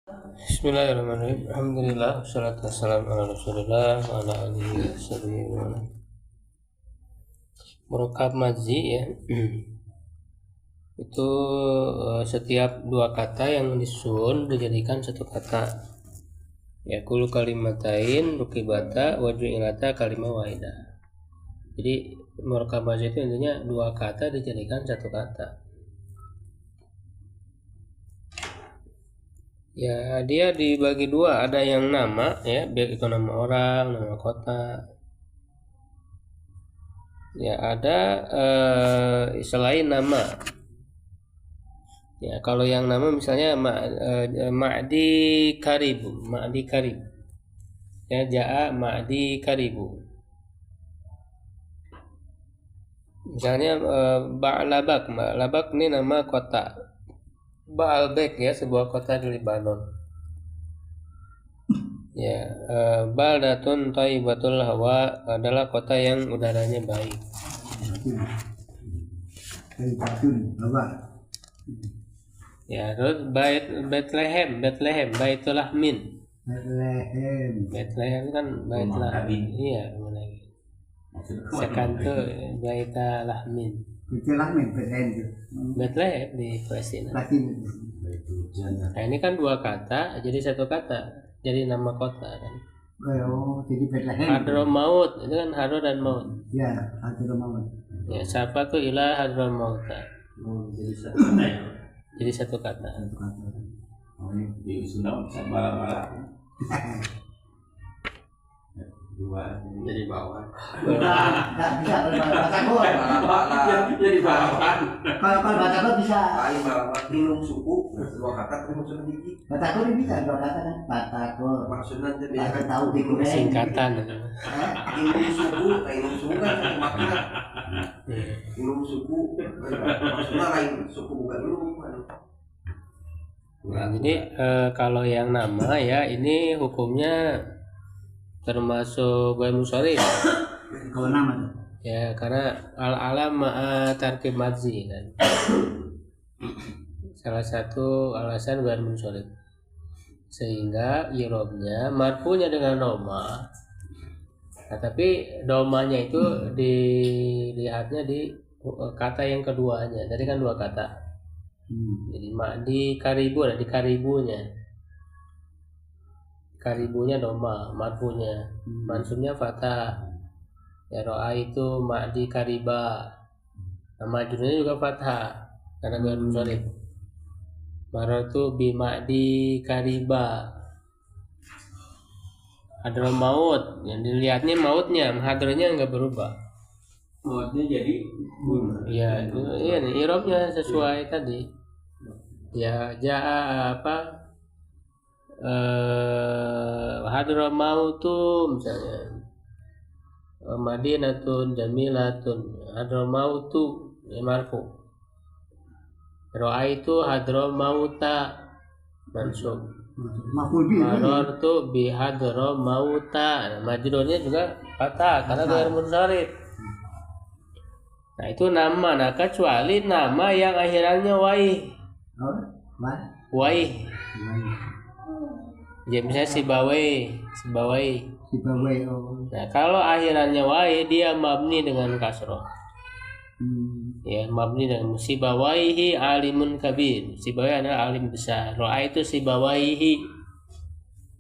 Bismillahirrahmanirrahim. Alhamdulillah, wassalatu wassalamu ala Rasulillah wa ala alihi washabihi wa ala. Murakab madzi ya. Itu setiap dua kata yang disusun dijadikan satu kata. Ya kulu kalimatain rukibata wa ju'ilata kalimah wahidah. Jadi murakab madzi itu intinya dua kata dijadikan satu kata. Ya, dia dibagi dua, ada yang nama ya, baik itu nama orang, nama kota. Ya, ada selain nama. Ya, kalau yang nama misalnya Ma'di Karibu, Ma'di Karib. Ya, Ja'a Ma'di Karibu. Misalnya Ba'labak, Ba'labak ini nama kota. Baalbek ya, sebuah kota di Lebanon. Ya, Baldatun Thayyibatul Hawa adalah kota yang udaranya baik. Ya, terus Bethlehem, Baitul Lahmin. Bethlehem kan Baitul Lahmin. Iya, mana lagi? Sekanto Baitul Lahmin. Bethlehem di Palestina. Nah, ini kan dua kata jadi satu kata, jadi nama kota kan. Oh, jadi Bethlehem. Hadramaut itu kan Hadro dan Maut. Ya, Hadramaut. Ya, siapa tuh ilah Hadramaut. Oh, jadi satu kata ya. Jadi satu kata. Oh, ini di Sunda bisa balap-balap. Dua jadi bawah. Nggak bisa kalau bahasa Jadi balapan. Kalau bahasa bisa. Lain balapan ilung suku dua kata tapi maksudnya gigi. Batagor bisa dua kata kan. Batagor. Maksudnya jadi Bahasa tahu digoreng. Singkatan. ilung suku kan makna ilung suku maksudnya lain suku bukan ilung. Nah, jadi kalau yang nama ya ini hukumnya termasuk gue musharif. Kalau nama tuh. Ya, karena al-alam ma'a tarkib madzi kan. Salah satu alasan gue musharif. Sehingga i'rabnya marfu'nya dengan doma. Nah, tapi domanya itu dilihatnya di kata yang keduanya. Tadi kan dua kata. Jadi di karibu ada di karibunya. Karibunya doma, marfu'nya. Mansubnya fathah. Ya ro'a itu ma'di kariba. Nah, majrurnya juga fathah karena gue musharif. Maratu bi ma'di kariba. Hadra maut, yang dilihatnya mautnya, hadronya enggak berubah. Mautnya jadi Iya, iya nih i'rabnya sesuai tadi. Ya ja'a apa? Hadramautu misalnya Madinatun Jamilatun Hadramautu ya marfu. Ra'aitu Hadramauta mansub. Maful bi. Marartu bi Hadramauta. Nah, majrurnya juga fathah karena ghair munsharif. Nah, itu nama. Nah, kecuali nama yang akhirannya waih. Oh, Waih. Ya misalnya Sibawai. Sibawai. Oh. Nah, kalau akhirannya waih dia mabni dengan kasroh. Ya, mabni dengan Sibawaihi alimun kabir. Sibawai adalah alim besar. Ro'a itu Sibawaihi.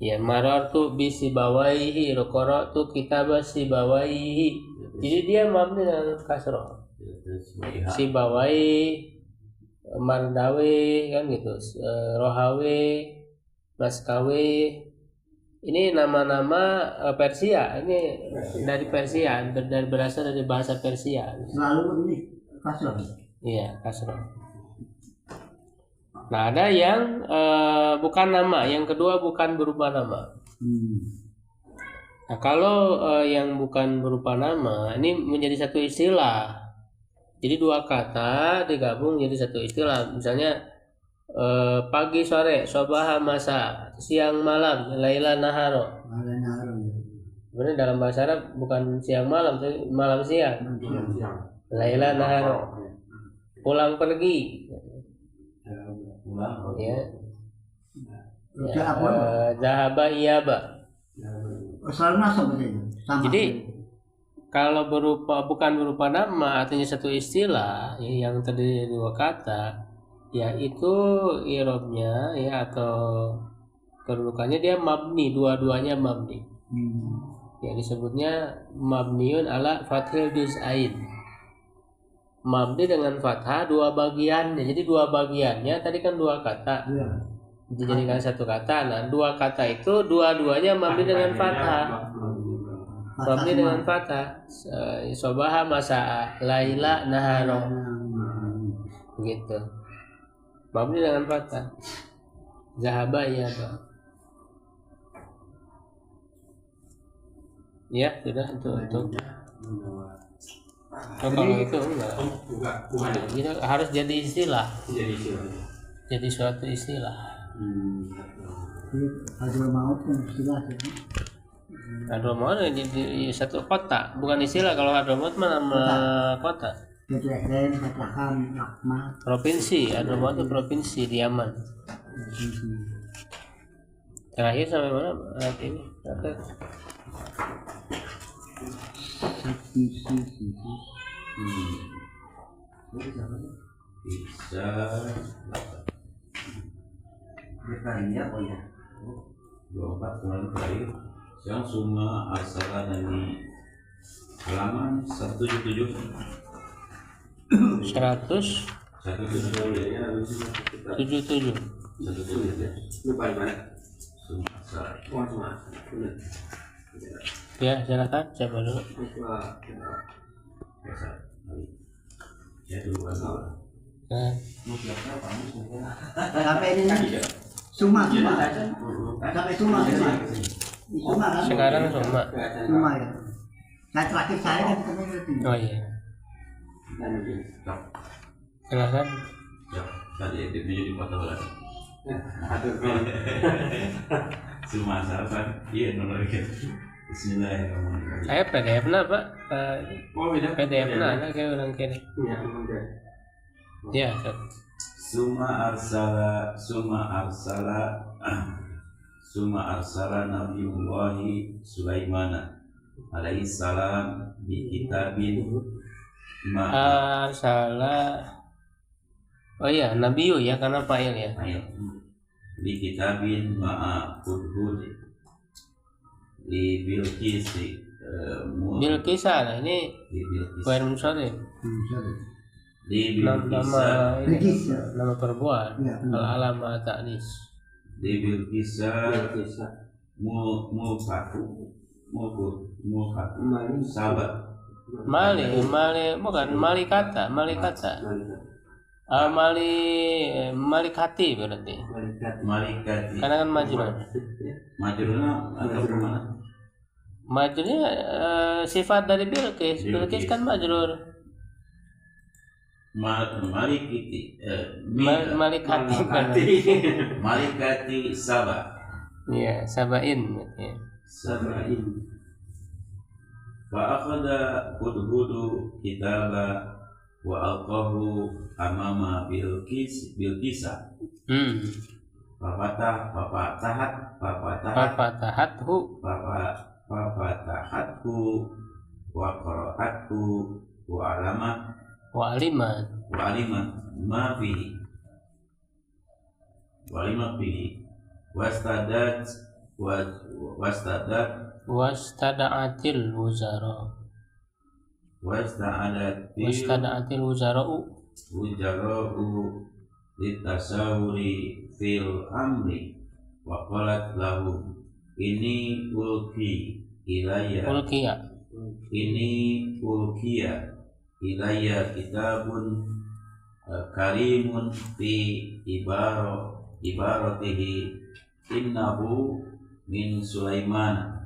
Ya, marartu bi Sibawaihi, qara'tu kitab Sibawaihi. Jadi dia mabni dengan kasroh. Sibawai, Mardawe kan gitu. Rohawe, Maskawe. Ini nama-nama Persia. Ini dari Persia, berasal dari bahasa Persia. Selalu ini kasroh. Iya, kasroh. Nah, ada yang bukan nama, yang kedua bukan berupa nama. Nah, kalau yang bukan berupa nama, ini menjadi satu istilah. Jadi dua kata digabung jadi satu istilah. Misalnya pagi sore, sobaha masa, siang malam, laila naharo. Sebenarnya dalam bahasa Arab bukan siang malam, tapi malam siang. Laila naharo. Pulang pergi. pulang Ya. Ya, apa? Zahaba iyaba. Selalu nasab berarti. Sama. Jadi kalau bukan berupa nama, artinya satu istilah ya, yang terdiri dari dua kata, yaitu i'rabnya ya atau kedudukannya dia mabni, dua-duanya mabni. Yang disebutnya mabniun ala fathil juz'ain. Mabni dengan fathah dua bagiannya. Jadi dua bagiannya tadi kan dua kata. Iya. Dijadikan satu kata. Nah, dua kata itu dua-duanya mabni dengan fathah. Mabni dengan fathah. Sobaha masa'a, laila naharo. Gitu. Mabni dengan fathah. Zahaba iyaba. Ya, sudah untuk kalau itu enggak. Bukan. Itu harus jadi istilah. Jadi istilah. Jadi suatu istilah. Jadi hadul maut kan istilah ya. Hadramaut di satu kota, bukan istilah. Kalau Hadramaut mah nama kota. Betlehem, Bethlehem, Rahmat. Provinsi, Hadramaut itu provinsi di Yaman. Terakhir sampai mana ayat ini? Bisa. Berkarya oh ya. 24 kemarin terakhir. Yang summa arsala dari halaman 177. 177. 177 ya. 177 ya. Lupa mana? Summa arsala. Oh cuma. Benar. Ya, silakan siapa dulu? Lupa. Biasa. Ya dulu kan. Nah, Sampai ini Suma. Sampai Suma. Suma kan? sekarang Suma. Suma ya. Nah terakhir saya kan ketemu itu. Oh iya. Silakan. Ya, tadi itu jadi foto lah. Summa arsala kan. Iya nomor gitu. Bismillahirrahmanirrahim. Saya PDF na Pak. Oh beda. PDF na ada kayak orang kiri. Iya, benar. Ya. Summa arsala Nabiullahi Sulaiman alaihi salam bi kitabin Salah. Oh iya, Nabiyu ya karena fa'il ya. bi kitabin ma'a hudhud li Bilqis Bilqisa, nah ini li Bilqis Ghair Munsharif. li Nama Bilqis ini, nama perempuan. Ya. Al-alama ta'nis. li Bilqis Bisa. mufatu Mali. sahabat Bukan Mali kata. Malikati berarti. Malikati Karena kan majrur. majrurna atau kemana? Majrurnya sifat dari Bilqis. Bilqis kan majrur. Malikiti Malikati. Malikati Sabah Iya, Sabain berarti. Sabain fa'akhada hudhudu kitaba wa alqahu amama Bilqisa Papatahathu wa qara'athu wa alimat ma fihi Wastada'atil wuzara'u litasawuri fil amri wa qalat lahu ini ulkiya ilayya kitabun karimun fi ibaratihi innahu min Sulaiman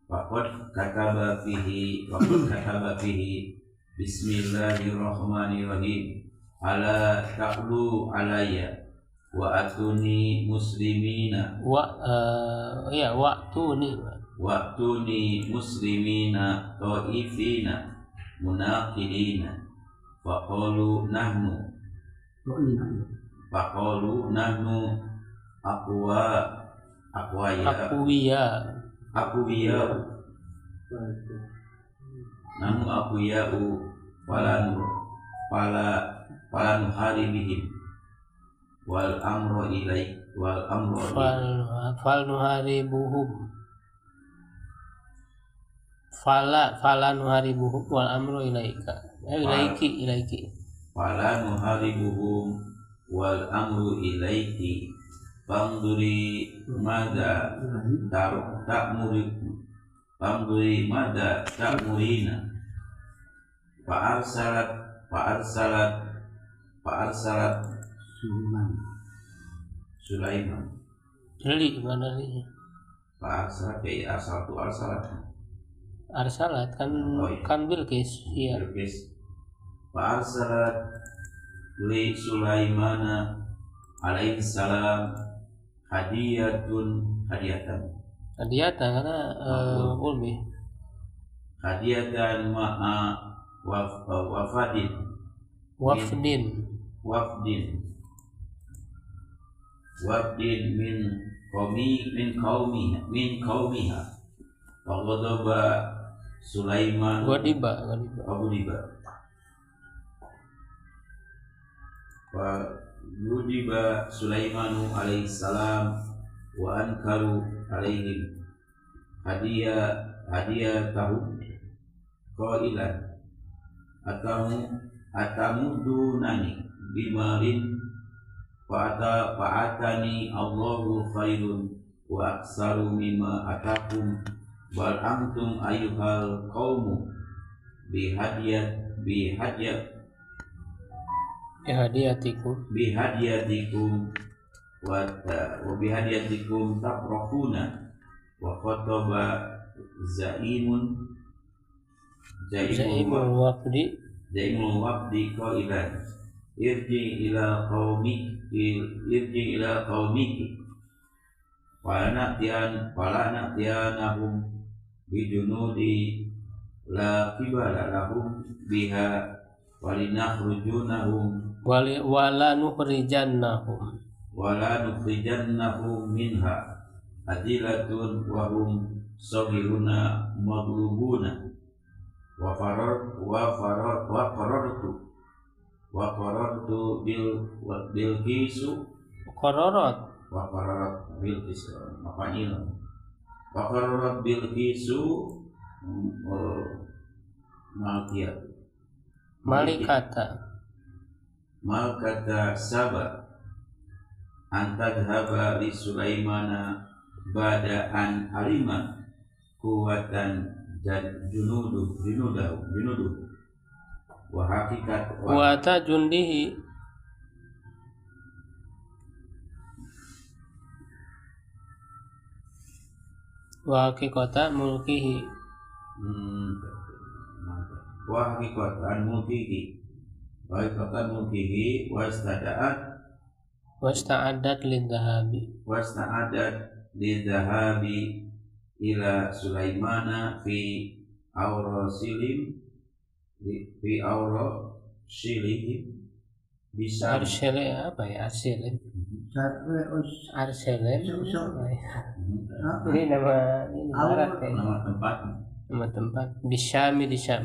waqad kataba fihi bismillahirrahmanirrahim ala ta'lu alayya wa atuni muslimina wa'tuni muslimina ta'ifina munaqidina faqalu nahnu aqwa Akuwiya namu akuwiya'u fala nuharibihim wal amru fal nuharibuhum fala nuharibuhum wal amru ilaika ilaiki fala nuharibuhum wal amru ilaiki Pangduri mada ta'murina Fa'arsalat Sulaiman Li mana li Fa'arsalat arsalat kan kan Bilqis ya Fa'arsalat li Sulaimana alaihi salam hadiyatan karena ulmi hadiyatan ma'a wafdin min qaumiha faghadaba Sulaiman Ghadiba Sulaimanu alaihi salam wa ankaru alaihim hadiyatahu qailan atamudunani bimarin fa'atani Allahu khairun wa aksaru mimma atakum bal antum ayyuhal qaumu bihadiyatikum wa bihadiyatikum tafrahuna wa khataba zaimul wafdi qailan irji ila qaumiki fala na'tiyanahum bijunudi la qibala lahum biha walinakhrujunahum wala nukhrijannahum minha adilatun wa hum saghiruna maghlubuna wa qarartu bilqisu Malikata Saba antadhaba li Sulaimana bada an alima kuwatan junudu wa hakikat wa tajundihi wa hakikata mulkihi wa hakikatan mulkihi wasta'adat lidhahabi ila Sulaimana fi awrasilihim bisa arsilih apa ya arsilih ini nama barat ya nama tempat Bisyami di Syam.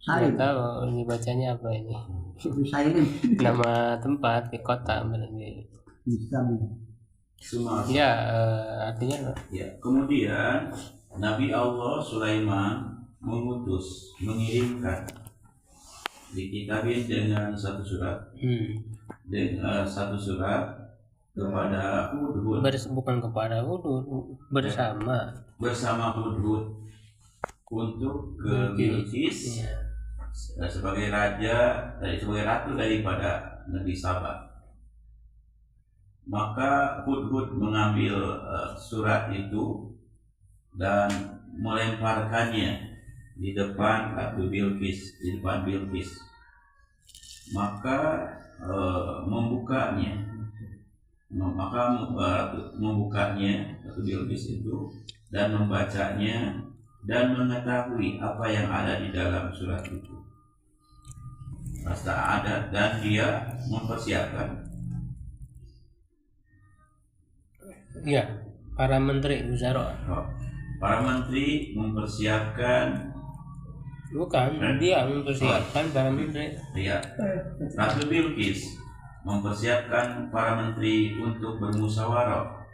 Saya tahu ini bacanya apa ini. Nama tempat di kota berarti. Ya artinya. Ya. Kemudian Nabi Allah Sulaiman mengirimkan di kitabin dengan satu surat. Dengan satu surat kepada Hudhud, bukan kepada Hudhud, bersama Hudhud untuk ke Bilqis sebagai sebagai ratu daripada negeri Sabah. Maka Hudhud mengambil surat itu dan melemparkannya di depan Ratu Bilqis, maka membukanya Ratu Bilqis itu dan membacanya dan mengetahui apa yang ada di dalam surat itu. Rasa ada dan dia mempersiapkan Iya, para menteri wizara. Oh, para menteri mempersiapkan, Bukan, dia mempersiapkan para menteri. ya, Ratu Bilqis mempersiapkan para menteri untuk bermusyawarah,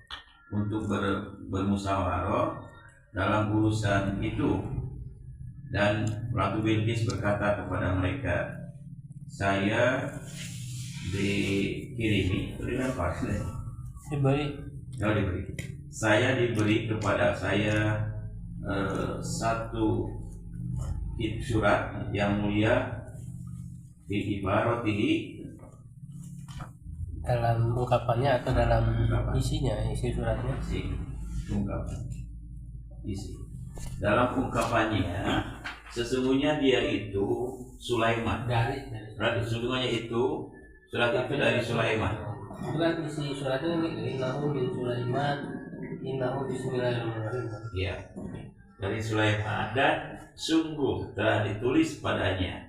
bermusyawarah dalam urusan itu. Dan Ratu Bilqis berkata kepada mereka, saya dikirimi, dilempar, Diberi diberi. Saya diberi kepada saya satu surat yang mulia di ibaratihi, dalam ungkapannya atau dalam isinya, isi suratnya. Isi dalam ungkapannya, sesungguhnya dia itu Sulaiman. Sesungguhnya itu surat itu dari Sulaiman. Bukan isi suratnya ini, innahu min Sulaiman, innahu bismillahirrahmanirrahim. Ya, dari Sulaiman, dan sungguh telah ditulis padanya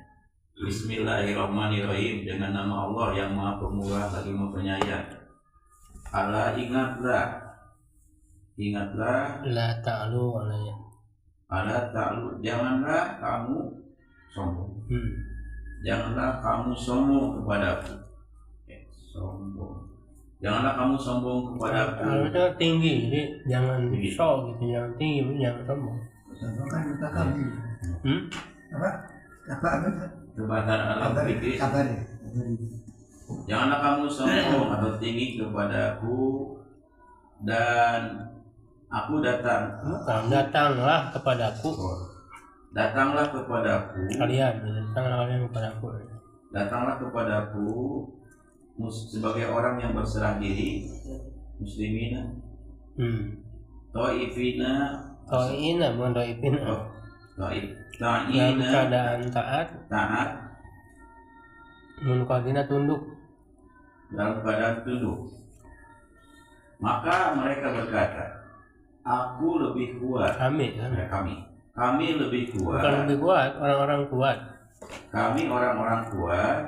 Bismillahirrahmanirrahim, dengan nama Allah yang Maha Pemurah lagi Maha Penyayang. Allah, ingatlah La ta'lu alayya. Allah ta'lu, janganlah kamu sombong. Janganlah kamu sombong kepadaku. Janganlah kamu sombong kepadaku. Harusnya tinggi, jadi jangan Tinggi. show gitu, jangan tinggi, jangan sombong. Sombong kan kita kami. Apa? Kebatan alam fikir. Kabar ya. Janganlah kamu sombong atau tinggi kepadaku, dan aku datang. Datanglah kepadaku. Datanglah kepadaku. Datanglah kalian kepadaku. Datanglah kepadaku sebagai orang yang berserah diri, muslimina, to'ifina, bukan do'ifina. Dalam ta'ina, keadaan taat, munqadina tunduk. dalam keadaan tunduk. Maka mereka berkata, aku lebih kuat. Kami kan? Kami lebih kuat. Bukan lebih kuat, orang-orang kuat. Kami orang-orang kuat.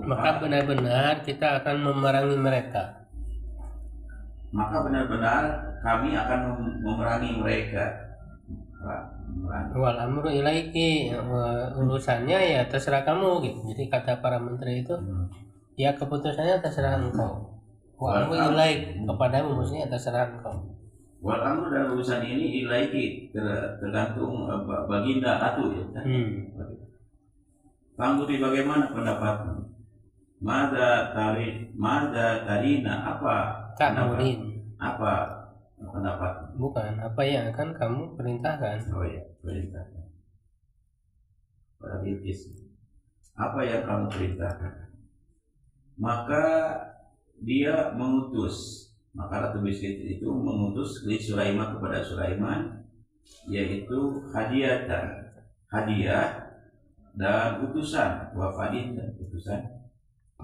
Maka benar-benar kita akan memerangi mereka. Maka benar-benar kami akan memerangi mereka. Wal amru ilaiki, urusannya ya terserah kamu gitu. Jadi kata para menteri itu, ya keputusannya terserah engkau. Wal amru ilaik, kepadamu maksudnya terserah engkau. Wal amru, dalam urusan ini ilaiki, tergantung baginda Ratu ya. Kamu bagaimana pendapatmu? Mada tarina, apa pendapat? Bukan apa yang akan kamu perintahkan. Oh ya, perintahkan. Pada Bilqis, apa yang kamu perintahkan? Maka dia mengutus. Maka Ratu Bilqis itu mengutus li Sulaiman, kepada Sulaiman, yaitu hadiah dan utusan, wafadin dan utusan,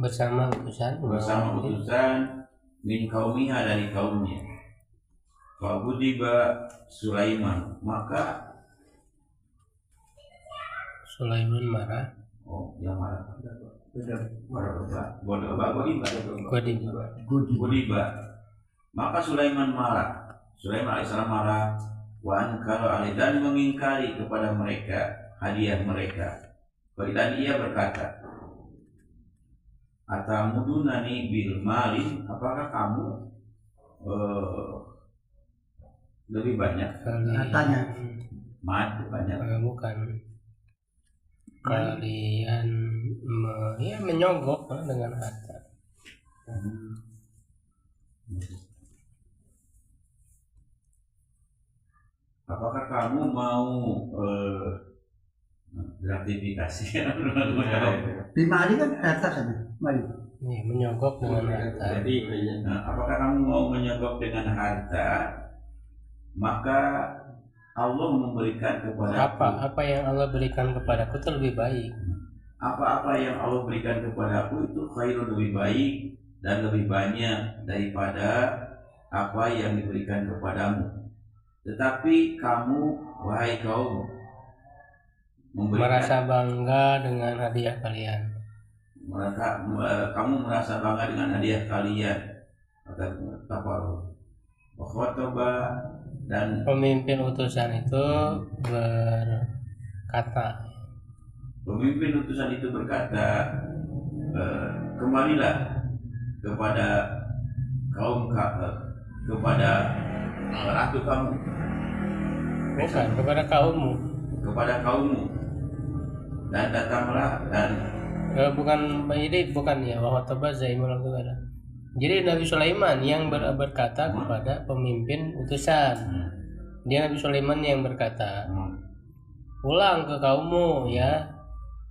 bersama utusan min kaumiha, dari kaumnya. Fabudiba Sulaiman, maka Sulaiman marah. Oh, yang marah. Godiba. Maka Sulaiman marah. Sulaiman alaihissalam marah. Wan kalau alih, dan mengingkari kepada mereka hadiah mereka. Dan ia berkata, atamudunani bil malin, apakah kamu lebih banyak Katanya. banyak Bukan. Kalian menyogok dengan harta. Apakah kamu mau gratifikasi? Bimari kan harta sana. Mari. Menyogok dengan harta. Apakah kamu mau menyogok dengan harta? Maka Allah memberikan kepada apa yang Allah berikan kepadaku itu lebih baik. Apa-apa yang Allah berikan kepadaku itu khairun, lebih baik dan lebih banyak daripada apa yang diberikan kepadamu. Tetapi kamu, wahai kaum, merasa bangga dengan hadiah kalian. kamu merasa bangga dengan hadiah kalian. Tafaruh. Wa khotaba, dan pemimpin utusan itu berkata, pemimpin utusan itu berkata, kembalilah kepada kepada ratu kamu, bukan kepada kaummu, dan datanglah dan bukan ya bahwa toba zaimul ada. Jadi Nabi Sulaiman yang berkata kepada pemimpin utusan. Dia Nabi Sulaiman yang berkata, pulang ke kaummu ya,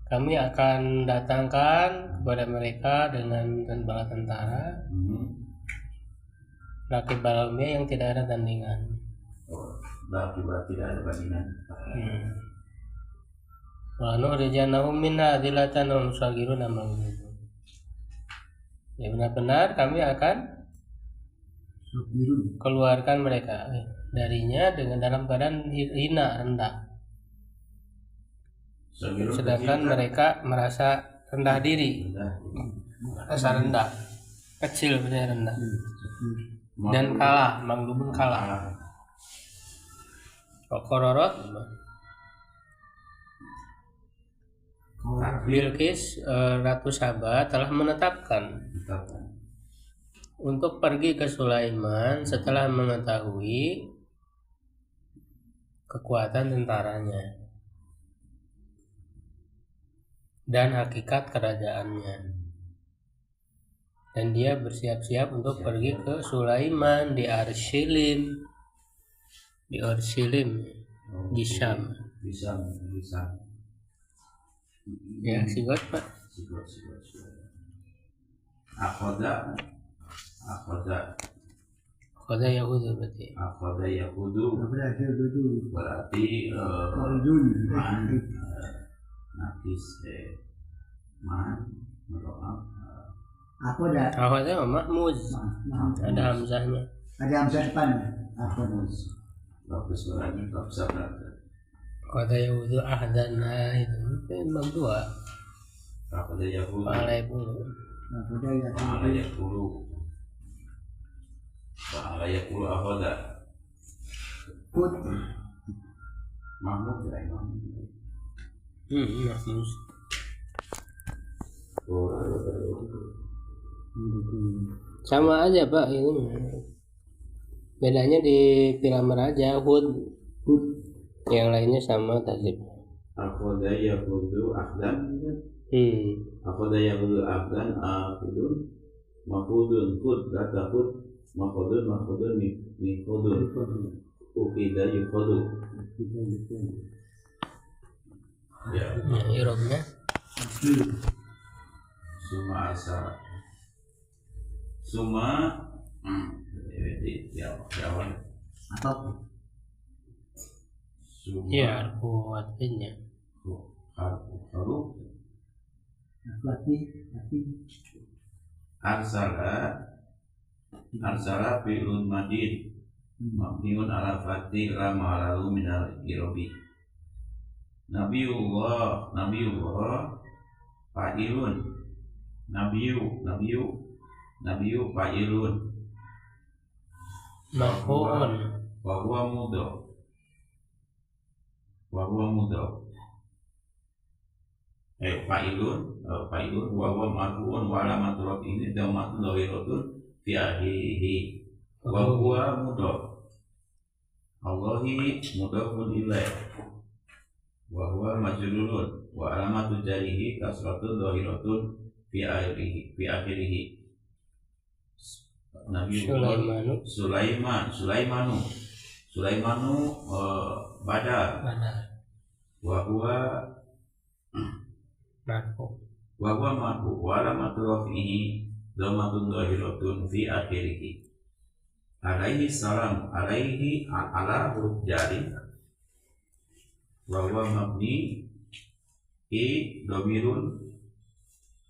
kami akan datangkan kepada mereka dengan bala tentara laki balumnya yang tidak ada tandingan. laki tidak ada bandingan. Wa nukhrijanahum minha adillatan wa musagirun amal itu. Ya benar-benar kami akan keluarkan mereka darinya dengan dalam keadaan hina, rendah. Sedangkan mereka merasa rendah diri, merasa rendah, kecil, benar rendah, dan kalah, maglubun kalah. Kororot, Bilqis Ratu Saba telah menetapkan untuk pergi ke Sulaiman setelah mengetahui kekuatan tentaranya dan hakikat kerajaannya, dan dia bersiap-siap untuk pergi ke Sulaiman di Arshilim, di Syam. Ya, singkat Pak. Akhoda Yahudu berarti. Akhoda Yahudu berarti nakis Akhoda Mahmud. Ada hamzahnya. Ada hamzah depan. Bagus banget, bagus banget. Akhoda Yahudu ahdana itu memang dua. Akhoda Yahudu. Fa'ala yakulu akhoda. Mahmud ya Mahmud. Mahmud. Sama aja Pak ini. Bedanya di Pilamar aja Hud. Yang lainnya sama tasib. Akhoda yahudu ahdan. Akhoda yahudu ahdan akhidun makhudun khud kata khud makhudun mikhudun ukida yukhudu. Ya, irobnya Suma asal Suma Jawan Atau Suma ya artinya Haruf Arsala fi'lun madin mabniun ala fathi lama lalu minal irobi. Nabiullah fa'ilun Nabiyu fa'ilun mahun wa huwa mudhaf fa'ilun wa huwa marfu'un wa alamatul rafi'i dhammatun dhahiratun fi akhirih wa huwa mudhaf. Allahi mudhafun ilaih wa huwa majrurun wa alamatu jarihi kasratun dhahiratun fi akhirih. Nabi Sulaimanu Badar wa huwa marfu wa alamatu rafi'i dhammatun dhahiratun fi akhirih. Alaihi salam, alaihi ala huruf jari wa huwa mabni dhamirun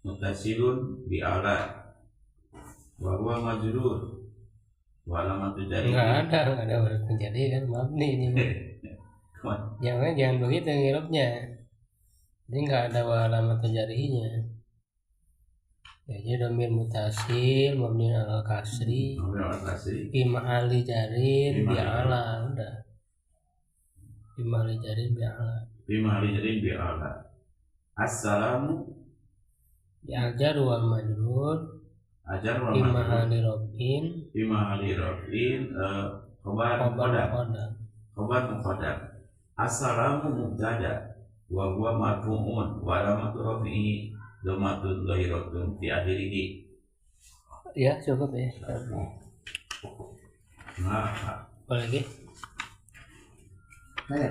mutasilun bi ala wa huwa majrur wa alamatu jari. Enggak ada huruf menjadi kan mabni ini. Jangan begitu ngirupnya. Jadi enggak ada wa alamatu jarinya. Jadi domir mutasil mabni ala kasri Nomor kasih. fi mahali jarin bi ala udah. Fi mahali jarin bi ala. Bima halijarin bi'ala. Assalamu Diajar wal majrur ajar wa fi majrur. mahali robin Bima halirafin khobar khabar muqaddam. qadam. Khobar muqaddam. Assalamu mubtada wa huwa marfu'un wa alamatu rafi'i dhammatun dhahiratun fi akhirih. Ya cukup ya. Nah, Apa lagi? Saya.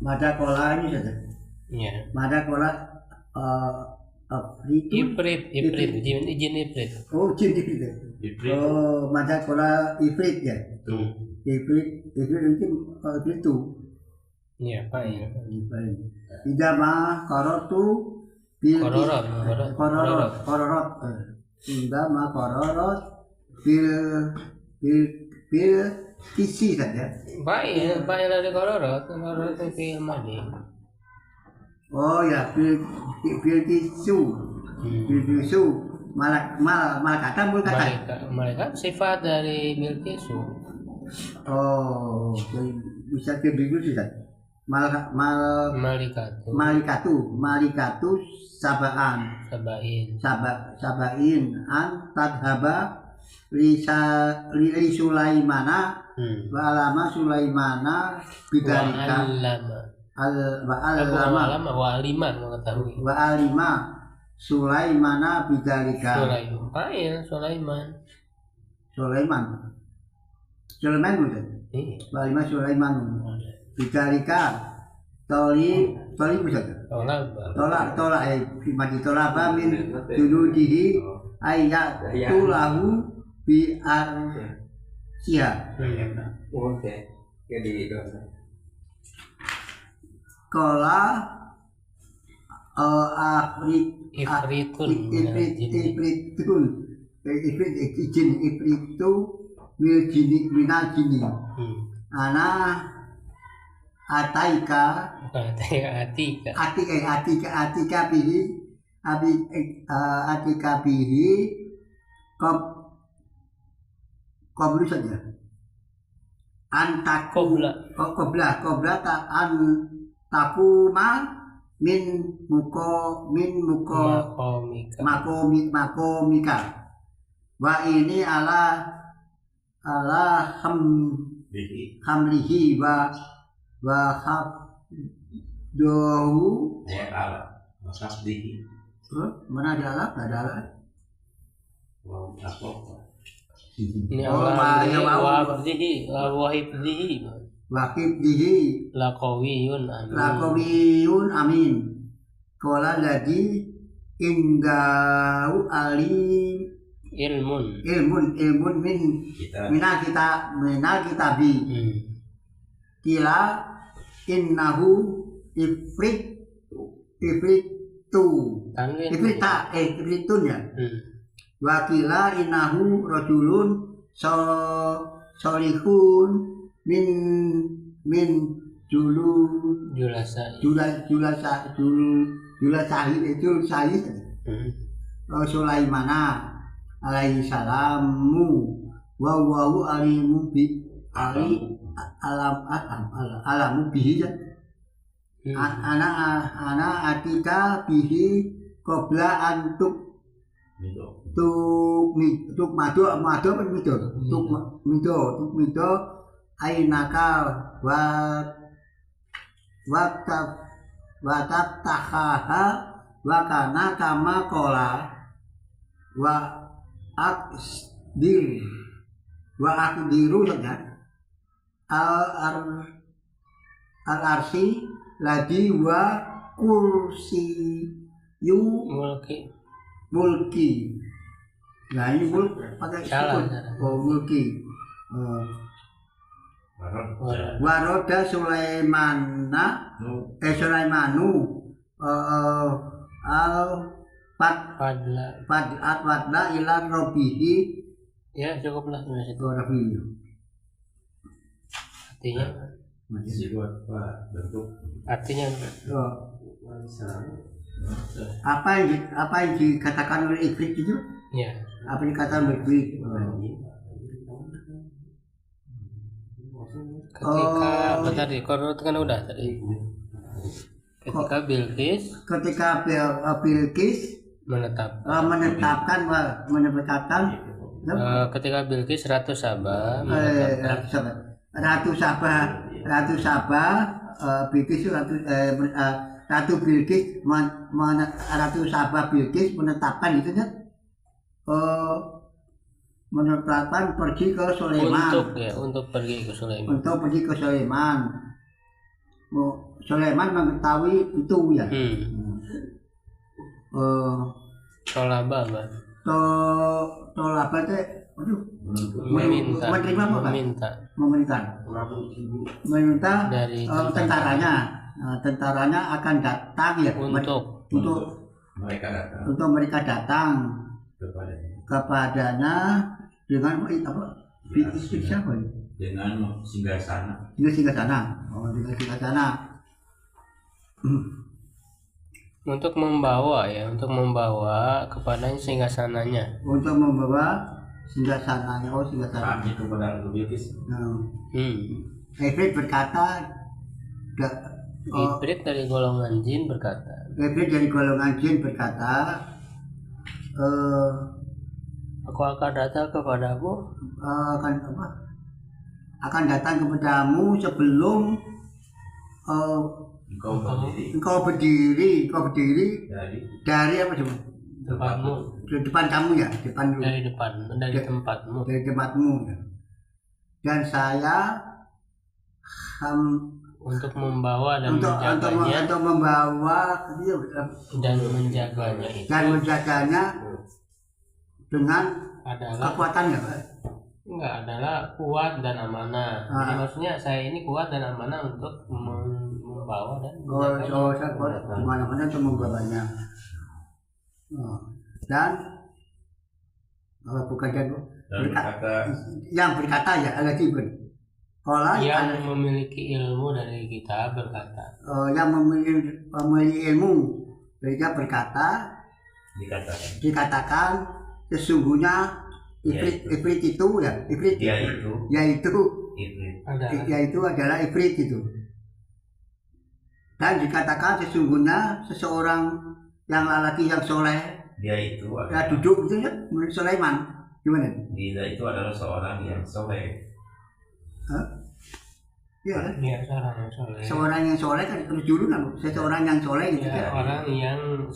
Mada Kola ini saja. Ya. Mada Kola Ifrit jin ifrit. Oh, jin ifrit. Ifrit Oh, Mada Kola ifrit ya. itu Ifrit itu itu. Ya, Pak ya. Tidak mah korotu bil Kororot. kororot. Tidak mah kororot bil kisi saja. Baik dari kororot itu film madi. Oh ya, bil kisu. Bil kisu. Malah kata mul kata. Malaikat sifat dari Bilqisu. Oh, jadi bisa ke bil kisu saja. Malikatu Malikatu sabaan sabain an tadhaba li Sulaimana wa alama Sulaimana bidzalika wa alima Sulaimana bidzalika Sulaiman betul wa alima Sulaiman bidzalika toli bisa tolak mati tolaba min junudihi ayat tulahu bi arsiha kola ifritu mil jini minal jini ana atika bihi qablu saja antaku qabla ta an takuma min makomika wa ini ala hamlihi wa habdohu ala masabdihi. Mana ada alat? Ada alat. Wow, apa? Ini wahibdihi laqawiyun amin qala ladzi indau alim ilmun min minal kitabi kila innahu ifritun ya wakila innahu rajulun solihun min julasahid Sulaimana alaihi salamu wa huwa alimu bi alamu bihi ana atika bihi qabla antuk tuk madu ainaka wa taftahaha wa kana kama qala wa aqdiru saja al arsi lagi wa kursi yu mulki. Nah ini pakai sukun. Oh mulki. Waroda Sulaimanu al fadla ila rabbihi. Ya cukuplah sampai situ. Masih buat Pak bentuk artinya Apa yang dikatakan oleh Iblis itu? Ya. Apa yang dikatakan oleh Iblis? Ketika tadi korot kan udah tadi. Ketika Bilqis menetapkan ketika Bilqis Ratu Saba Bilqis Ratu Bilqis Ratu Saba Bilqis menetapkan itu kan menetapkan pergi ke Sulaiman untuk pergi ke Sulaiman. Sulaiman mengetahui itu ya. Tolaba apa? Tolaba teh, meminta dari tentaranya akan datang ya untuk mereka datang kepadanya dengan apa? Siapa ya? Dengan singgasana. Dengan singgasana. Untuk membawa kepada singgasananya. Untuk membawa singgasananya. Singgasana. Kami kepada Bilqis. Iblis berkata. Iblis dari golongan jin berkata. Aku akan datang kepadamu. Akan datang kepadamu sebelum engkau berdiri dari apa coba? Tempatmu. Depan kamu ya, Dari tempatmu. Dan saya untuk membawa dan menjaganya dengan kekuatannya. Enggak, adalah kuat dan amanah. Jadi maksudnya saya ini kuat dan amanah untuk membawa dan saya kuat kemana-mana untuk membawanya. Dan bukan yang berkata ya Al-Jibun. Yang memiliki ilmu dari kita berkata. Yang memiliki ilmu dari kita berkata. Dikatakan sesungguhnya Ifrit itu ya, yaitu adalah Ifrit itu. Dan dikatakan sesungguhnya seseorang yang lelaki yang soleh, dia itu duduk itu ya, menurut Sulaiman. Gimana? Dia itu adalah seorang yang soleh. Ya, seorang yang soleh. Seorang yang soleh kan terus dulu kan, seseorang yang soleh gitu ya, orang yang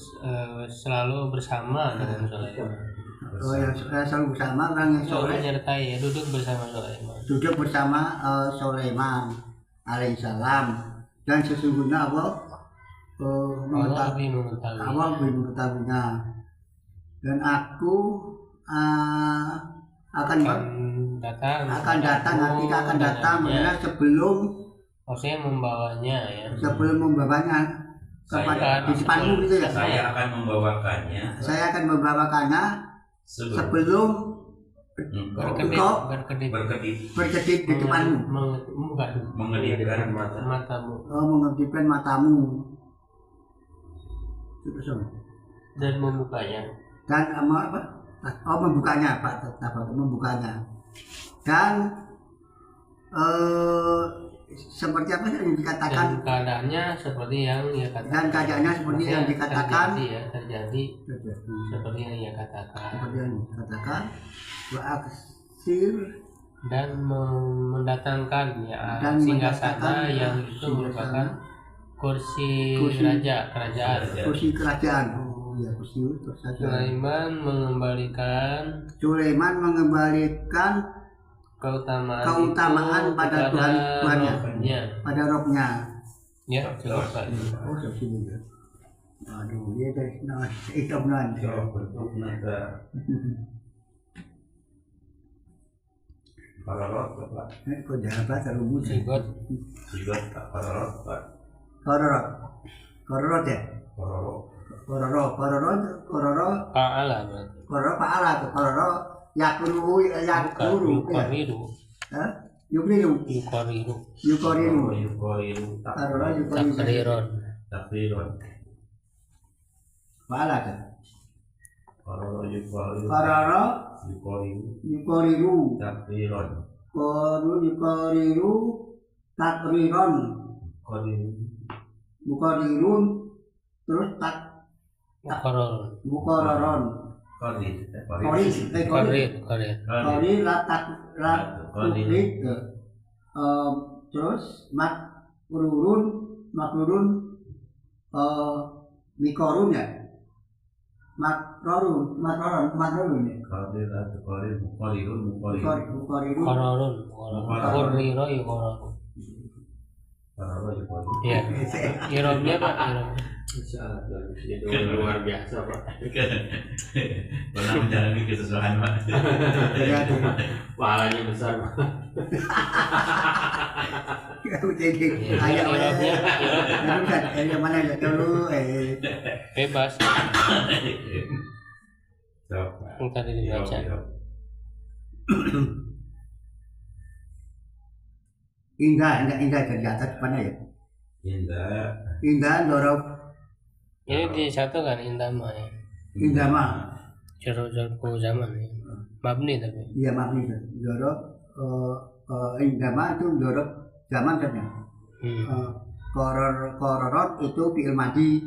selalu bersama dengan Sulaiman. Yang selalu bersama orang yang soleh. Menyertai, duduk bersama Sulaiman. Duduk bersama Sulaiman alaihissalam. Dan sesungguhnya Allah lebih mengetahuinya. Dan aku akan datang sebelum maksudnya membawanya ya. Sebelum membawanya kepada di depanmu gitu ya. Saya akan membawakannya sebelum berkedip di depanmu, mengedipkan matamu dan membukanya membukanya dan seperti apa yang dikatakan dan keadaannya seperti yang ia katakan terjadi seperti yang ia katakan wa aksir dan mendatangkan singgasana yang itu merupakan kursi kerajaan. Sulaiman mengembalikan keutamaan pada Tuhannya, pada Rohnya. Ya, cukup kali. Aduh, dia dari itu benar. Kau jangan baca rumus. Sigot Kororot ya. Kororo paala yakuru takriron Fa'ala kan. Qarara yuqariru. Qarara yuqariru. Takriron. Yuqariru takriron. Muqarirun terus muqararon. Qarir la tukrid. Terus makrurun mikorun ya. Makrurun ya. Ya, irobnya Pak, luar biasa Pak. Pernah menjalani kesusahan Pak. Pahalanya besar Pak. Yang mana ya dulu bebas. Ntar dibaca. Indah dari atas mana ya? Indah dorong. Ini di satu kan indah mah ya. Indah mah. Jorok zaman ya. Mabni tapi. Iya mabni dorong. Indah mah itu dorong zaman kan ya. Kororot itu fi'il madi.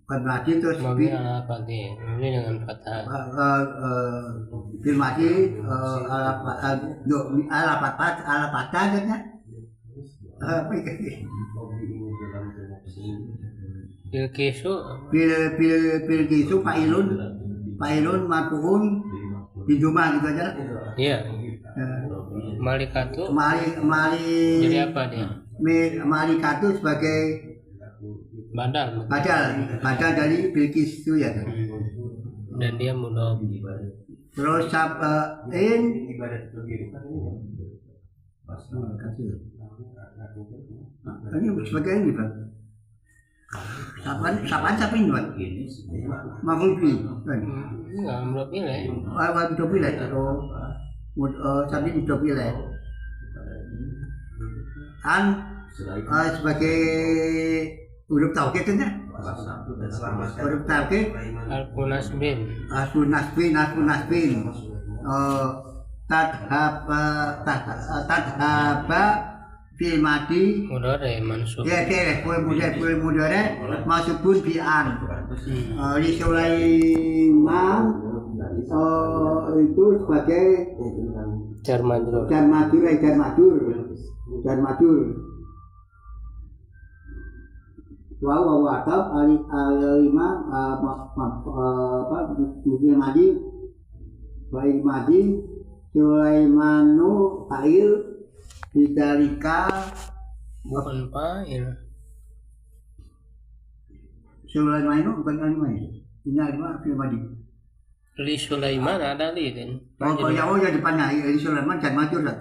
Madi terus mabni ala fathah. Mabni dengan fathah. Fi'il madi ala fathah kan ya. Bilkisu fa'ilun marfu'un biduma gitu aja. Iya. Malikatu. Jadi apa dia? Malikatu sebagai badal dari Bilqis itu ya. Dan dia mudhof. Terus sab'in ini sebagai ini Pak. Siapa ini Pak? Mahfudzi kan? Enggak, belum pilih. Udah pilih tadi udah pilih. Sebagai huruf taukid kan ya? Huruf taukid Harfu nasbin. Tadhaba fil madi Mudhari mansub. ya kue mudhari masubun bi'an. Li Sulaiman itu sebagai Jar majrur. Wa atau alima mungkin madi Sulaimanu fa'il bidalika Bukan fa'il. Sulaimanu bukan alima ya. Ini alima fil madi. Li Sulaiman ada li kan. Oh ya depannya Li Sulaiman jan majur kan.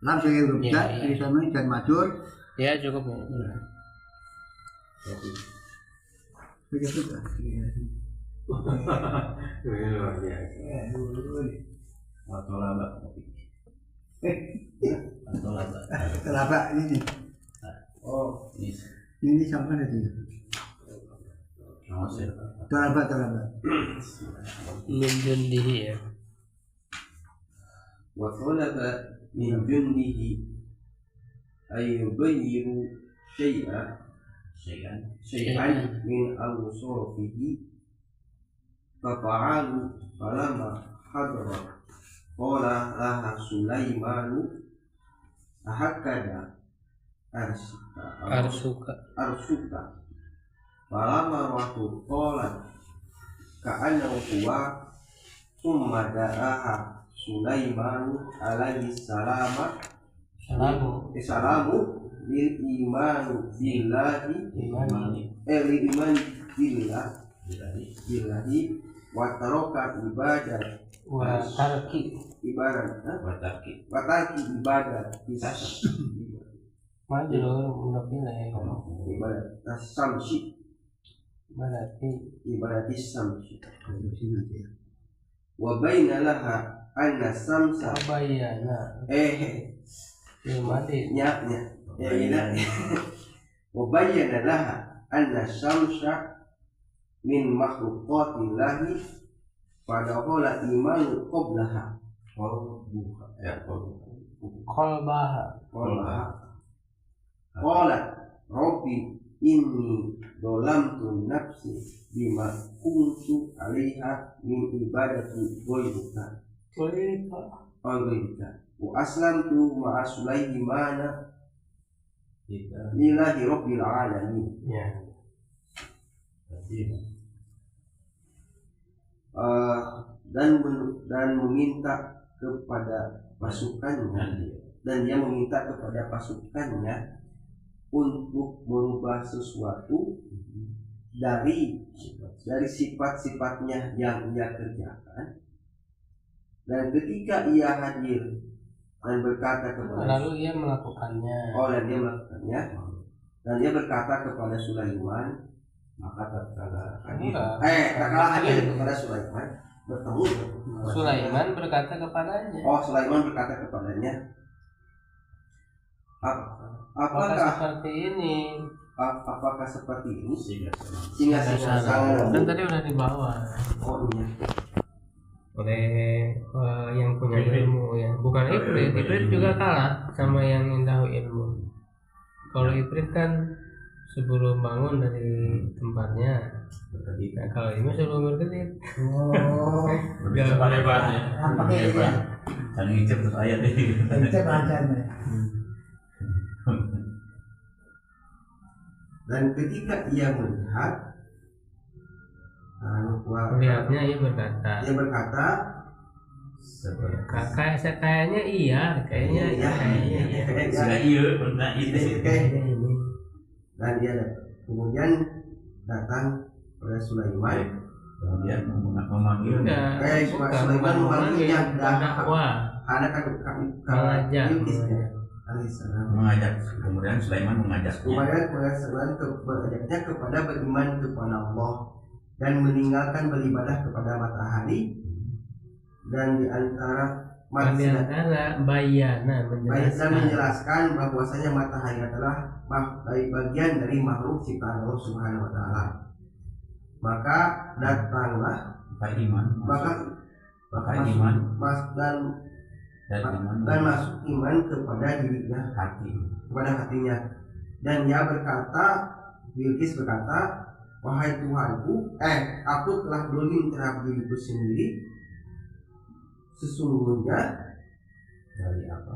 Lam sebagai huruf jar, Li Sulaiman jan majur. Ya cukup. Begitu. Luar biasa. Kelabak ini. Oh, Ini sama ada tuh. Kelabak. Min jundihi ya. Wa talaba min jundihi ay yughayyiru syai'an min awsafihi fata'alu falamma hadara qala laha Sulaimanu ahakada arsuka falamma waktu qala ka'annahu huwa summa da'aha Sulaimanu alaihi salamu lil imanu billahi billahi wa taraka ibadah Wa tarki ibadah majrur udah pilih. ibadah samsi Berarti ibadah samsi wa baina laha anna samsa bayana. Madi. nya ya ina wa bayyana laha anna syamsa min makhluqatillahi fadakhala imanu qablaha Qalbah. qalat rabbi inni dolamtu nafsi bima kuntu alaiha min ibadati ghayrika wa aslamtu ma'a sulaimana lillahi rabbil alamin. Ya. Dan meminta kepada pasukannya, dan dia meminta kepada pasukannya untuk merubah sesuatu dari sifat-sifatnya yang ia kerjakan. Dan ketika ia hadir dan berkata kepada Lalu ia melakukannya. Dan dia berkata kepada Sulaiman, Maka tatkala hadir kepada Sulaiman bertemu. Sulaiman berkata kepadanya. Sulaiman berkata kepadanya, Apakah seperti ini? Apakah seperti ini? sehingga Kan tadi udah dibawa Iya. oleh yang punya ilmu ya, bukan Ifrit. Ifrit juga kalah sama yang tahu ilmu. Kalau Ifrit kan sebelum bangun dari tempatnya, nah kalau ini suruh berkedip. lebih cepat hebatnya. Jangan ngicip terus ayat ini. Dan ketika ia Melihatnya ia berkata. Kayaknya iya. Sudah benar itu. Dan dia kemudian datang pada Sulaiman. Kemudian memanggil. Sulaiman memanggilnya mengajak. Kemudian Sulaiman mengajaknya kepada beriman kepada Allah dan meninggalkan beribadah kepada matahari, dan di antara bayana menjelaskan bahwasanya matahari adalah bagian dari makhluk ciptaan Allah Subhanahu wa taala. Maka datanglah dan masuk iman kepada dirinya, kepada hatinya. Dan dia Bilqis berkata, wahai Tuhanku, aku telah dolim terhadap diriku sendiri. Sesungguhnya dari aku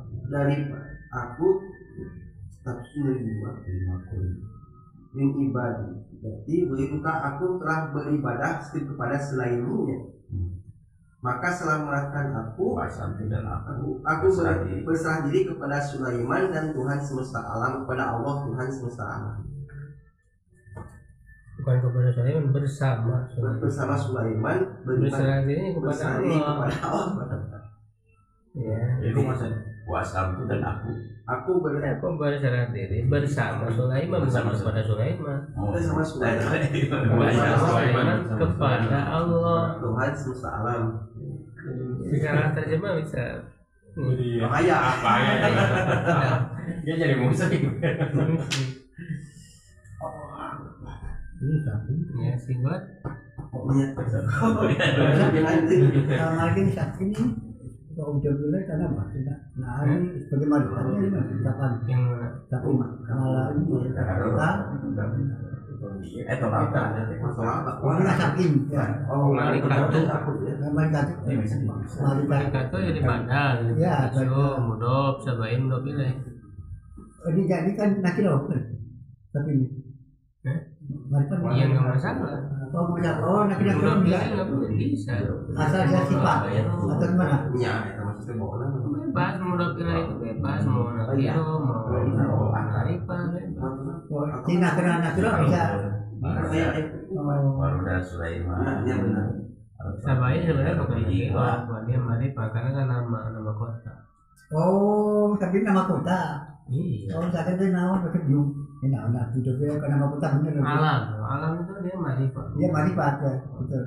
min ibadi. Jadi berikutnya aku telah beribadah kepada selainmu. Maka setelah melakukan aku berserah diri kepada Sulaiman dan Tuhan semesta alam, kepada Allah Tuhan semesta alam. Bukan kepada Sulaiman, bersama Sulaiman berserah diri kepada Allah. Ya. Jadi maksud puasa itu dan aku berserah diri bersama Sulaiman, bersama kepada Sulaiman. Bersama Sulaiman kepada Allah Tuhan semesta alam. Secara terjemah bisa. Bahaya. Dia jadi musuh. Ya sih buat. Lagi saat ini kalau udah mulai karena apa? Nah ini bagaimana? Kapan? Tapi malah ini orang saking ya. Malaikat itu jadi badal. Ya, mudop, sabain mudop ini. Ini jadi kan nakiro. Tapi ini. Iya nggak masalah. Nakiro nggak bisa. Asal dia sifat atau gimana? Iya, maksudnya bebas, mudop ini bebas, mau nakiro, mau arifah, bebas. Cina kena nakiro bisa. Baru dari Sulaiman. Iya benar. Sabain sebenarnya bukan nakiro, buat dia marifah karena kan nama kota. Oh, tapi nama kota. Iya. Oh, saya kan nama berkebun. Ini anak itu dia kan nama kota bener. Alam itu dia marifah. Dia marifat ya, betul.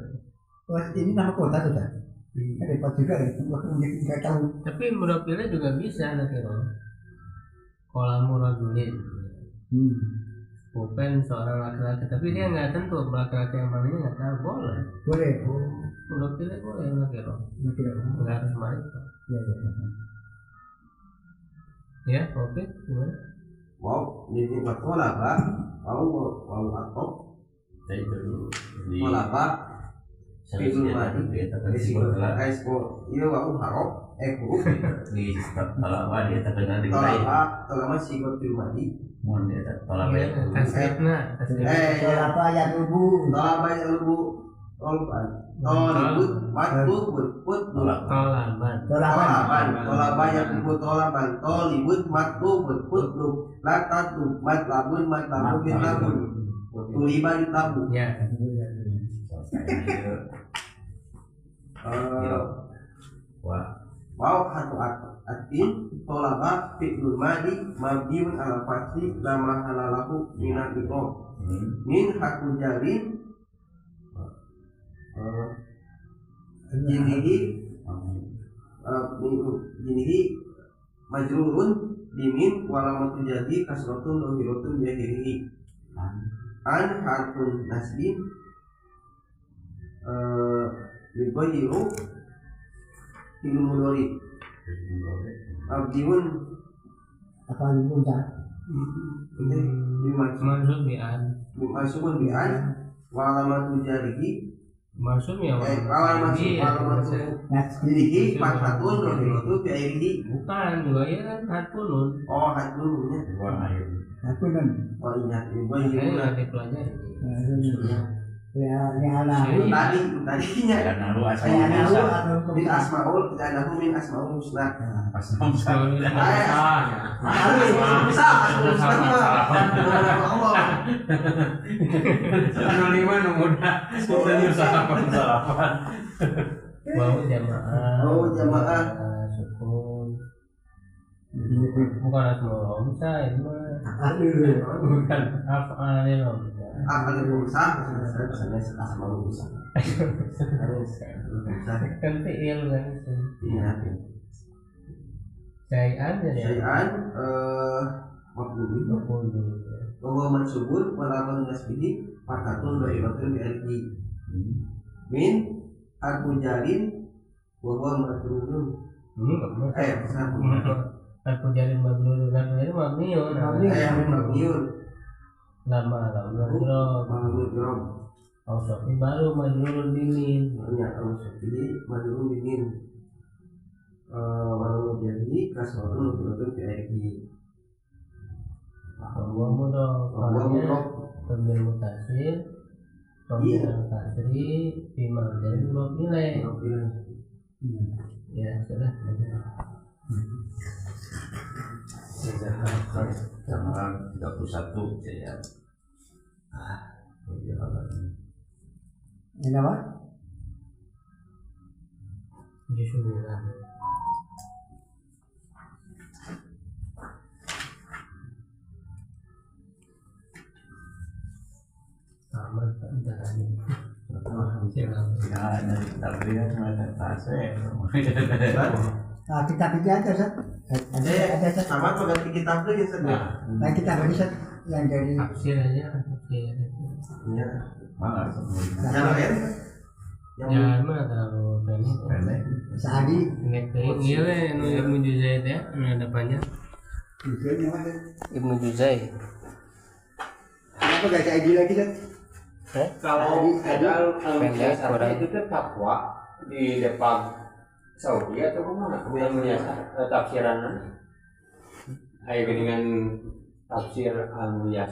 Oh, ini nama kota tuh kan. Ada kota juga ya, nggak tahu. Tapi mudapilnya juga bisa nakiro. Kolam muradulin. pulpen seorang laki-laki, tapi dia nggak tentu laki-laki yang mananya nggak tahu, boleh. Boleh. Udah pilih boleh nggak kira, nggak harus wanita. Ya, oke, gimana? Wow, ini waktu apa? Wow atau Saya itu di apa? Film mati. Resiko Resiko. Iya, wow harap. Huruf di tolak apa dia terkenal di lain. tolak sikot film mati. Mohon dia tolak Iya, apa? tasrifna. Tolak apa yang lubu? Tolak apa yang lubu? Tolibut matu berput Tolaban. tolaban yang lubu tolaban tolibut matu berput latat mat labun labun tuliban tabu. Ya. Wah, Wow hatu atin tolaba fi'lul madi mabniun ala fathi lama halalahu minal iqam min haku jarin jinihi majrurun bimin walamatu jadi kasratun dohiratun biakhirihi an harfun nasbin yubayiru fi'il mudhari abdiun Apa lubu tak? Maksud bi'an. masukun bi'an walamatu jarihi Maksudnya walamatu jarihi fathun dohiratun biakhirihi bukan juga ya kan hatpunun. oh hatun dua air. Aku kan. oh iya Saya yubayiru nanti pelajari. Ya, ini anak. tadinya Dan lalu Saya anak asal atau min asmaul dan aku min asmaul husna pas nomor bisa lima nomornya salapan. Wow jamaah. Oh, jamaah. Sukun. Bukan asmaul bisa ini mah. Bukan af'alil hamzah. apa yang usah asmaul husna Kan fi'il kan. iya Syai'an jadi syai'an maqbul bahwa mansubun walaman nasbihi fakatun doibatun bi'alki min harfu jarin bahwa matrunun Aku jadi majnun dan jadi mabniun. mabniun Lama majnun. mabniun Ausofi baru majnun bimin. ya Allah jadi mabniun bimin walau jadi kasratun doibatun bi'alki Bahwa mudah. bahwa mudhof Pembil mutasil. Pembil kasri. Bima jadi nilai. Ya sudah. Tanggal 31 saya. Ini apa? Bismillah. Aman tak jalani. Ya, dari tapi ya cuma tasnya. Nah, kita aja Sat. Ada Sat. sama tuh ganti kitab lagi sedang Nah, kita beri Sat yang dari Tafsir aja, tafsir. ya Mana semuanya. yang lain Ya, mah terlalu pendek. Pendek. Saadi. Ini nu Ibnu Juzai ya, depannya. Ibnu Juzai. Kenapa gak ada ID lagi Sat? Kalau ada Pendek, kurang. itu kan fatwa di depan Saudi atau kemana? Yang tafsiran ayo dengan tafsir al-Muyasar